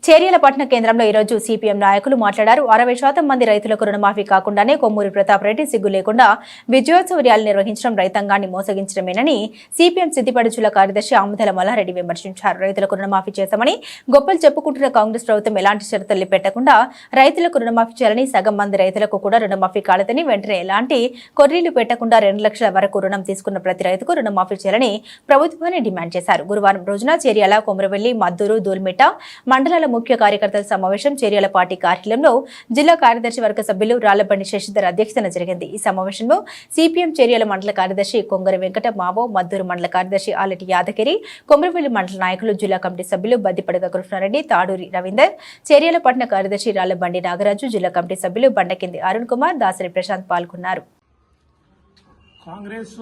చేర్యాలపట్నం కేంద్రంలో ఈరోజు సిపిఎం నాయకులు మాట్లాడారు. 60% మంది రైతులకు రుణమాఫీ కాకుండానే కొమ్మూరి ప్రతాప్ రెడ్డి సిగ్గు లేకుండా విజయోత్సవ ర్యాలీ నిర్వహించడం రైతాంగాన్ని మోసగించడమేనని సిపిఎం సిద్దిపేట జిల్లా కార్యదర్శి ఆముదల మల్లారెడ్డి విమర్శించారు. రైతులకు రుణమాఫీ చేశామని గొప్పలు చెప్పుకుంటున్న కాంగ్రెస్ ప్రభుత్వం ఎలాంటి షరతులు పెట్టకుండా రైతులకు రుణమాఫీ చేయాలని, సగం మంది రైతులకు కూడా రుణమాఫీ కాలేదని, వెంటనే ఎలాంటి కొర్రీలు పెట్టకుండా 2 లక్షల వరకు రుణం తీసుకున్న ప్రతి రైతుకు రుణమాఫీ చేయాలని ప్రభుత్వాన్ని డిమాండ్ చేశారు. గురువారం రోజున చేర్యాల, కొమరవెల్లి, మద్దూరు, దూల్మిట్ట మండలాల ముఖ్య కార్యకర్తల సమావేశం చేర్యాల పార్టీ కార్యాలయంలో జిల్లా కార్యదర్శి వర్గ సభ్యులు రాళ్లబండి శశిధర్ అధ్యక్షతన జరిగింది. ఈ సమావేశంలో సిపిఎం చేర్యాల మండల కార్యదర్శి కొంగర వెంకట మావో, మద్దూరు మండల కార్యదర్శి ఆలటి యాదగిరి, కొమరవెల్లి మండల నాయకులు, జిల్లా కమిటీ సభ్యులు బద్దిపడగ కృష్ణారెడ్డి, తాడూరి రవీందర్, చేర్యాల పట్టణ కార్యదర్శి రాళ్లబండి నాగరాజు, జిల్లా కమిటీ సభ్యులు బండకింది అరుణ్ కుమార్, దాసరి ప్రశాంత్ పాల్గొన్నారు. కాంగ్రెస్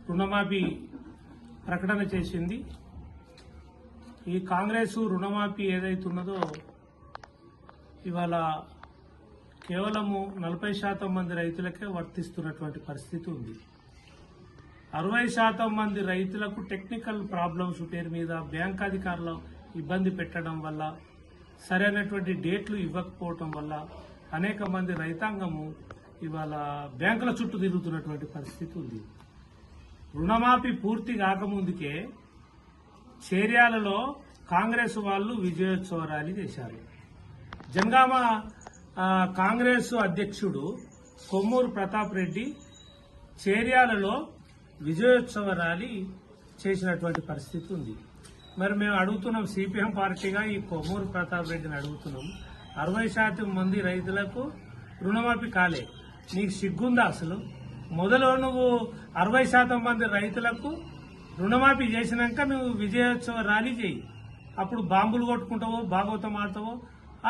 రుణమాఫీ ప్రకటన చేసింది. ఈ కాంగ్రెస్ రుణమాఫీ ఏదైతున్నదో ఇవాళ కేవలము 40% మంది రైతులకే వర్తిస్తున్నటువంటి పరిస్థితి ఉంది. 60% మంది రైతులకు టెక్నికల్ ప్రాబ్లమ్స్ పేరు మీద బ్యాంక్ అధికారులు ఇబ్బంది పెట్టడం వల్ల, సరైనటువంటి డేట్లు ఇవ్వకపోవటం వల్ల అనేక మంది రైతాంగము ఇవాళ బ్యాంకుల చుట్టూ తిరుగుతున్నటువంటి పరిస్థితి ఉంది. రుణమాఫీ పూర్తి కాకముందుకే చేర్యాలలో కాంగ్రెస్ వాళ్ళు విజయోత్సవ ర్యాలీ చేశారు. జనగామ కాంగ్రెస్ అధ్యక్షుడు కొమ్మూరు ప్రతాప్ రెడ్డి చేర్యాలలో విజయోత్సవ ర్యాలీ చేసినటువంటి పరిస్థితి ఉంది. మరి మేము అడుగుతున్నాం, సిపిఎం పార్టీగా ఈ కొమ్మూరు ప్రతాప్ రెడ్డిని అడుగుతున్నాం, 60% మంది రైతులకు రుణమాఫీ కాలే, నీకు సిగ్గుందా అసలు? మొదలు నువ్వు 60% మంది రైతులకు రుణమాఫీ చేసినాక నువ్వు విజయోత్సవ ర్యాలీ చేయి, అప్పుడు బాంబులు కొట్టుకుంటావో భాగవతం ఆడతావో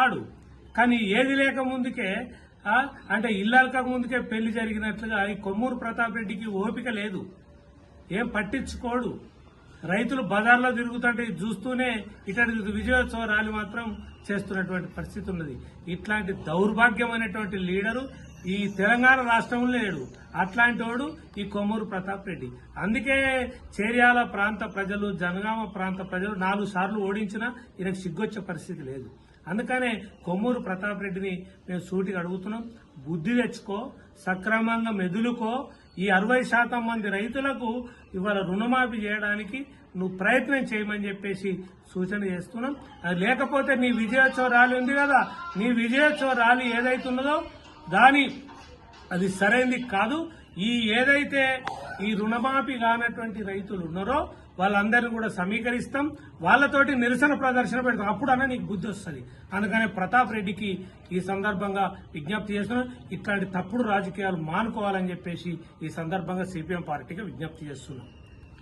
ఆడు. కానీ ఏది లేక ముందుకే, అంటే ఇల్లాలక ముందుకే పెళ్లి జరిగినట్లుగా ఈ కొమ్మూరు ప్రతాప్ రెడ్డికి ఓపిక లేదు, ఏం పట్టించుకోడు. రైతులు బజార్లో తిరుగుతుంటే చూస్తూనే ఇక్కడి విజయోత్సవ ర్యాలీ మాత్రం చేస్తున్నటువంటి పరిస్థితి ఉన్నది. ఇట్లాంటి దౌర్భాగ్యమైనటువంటి లీడరు ఈ తెలంగాణ రాష్ట్రంలో లేడు. అట్లాంటి వాడు ఈ కొమ్మూరు ప్రతాప్ రెడ్డి. అందుకే చేర్యాల ప్రాంత ప్రజలు, జనగామ ప్రాంత ప్రజలు 4 సార్లు ఓడించినా ఈయనకు సిగ్గొచ్చే పరిస్థితి లేదు. అందుకనే కొమ్మూరు ప్రతాప్ రెడ్డిని మేము సూటిగా అడుగుతున్నాం, బుద్ధి తెచ్చుకో, సక్రమంగా మెదులుకో. ఈ 60% మంది రైతులకు ఇవాళ రుణమాఫీ చేయడానికి నువ్వు ప్రయత్నం చేయమని చెప్పేసి సూచన చేస్తున్నాం. అది లేకపోతే నీ విజయోత్సవ ర్యాలీ ఉంది కదా, నీ విజయోత్సవ ర్యాలీ ఏదైతున్నదో అది సరైనది కాదు. ఏదైతే ఈ రుణమాఫీ కానటువంటి రైతులు ఉన్నారో వాళ్ళందరినీ కూడా సమీకరిస్తాం, వాళ్ళతోటి నిరసన ప్రదర్శన పెడతాం, అప్పుడన్నా నీకు బుద్ధి వస్తుంది. అందుకనే ప్రతాప్ రెడ్డికి ఈ సందర్భంగా విజ్ఞప్తి చేస్తున్నాం, ఇట్లాంటి తప్పుడు రాజకీయాలు మానుకోవాలని చెప్పేసి ఈ సందర్భంగా సిపిఎం పార్టీకి విజ్ఞప్తి చేస్తున్నాం.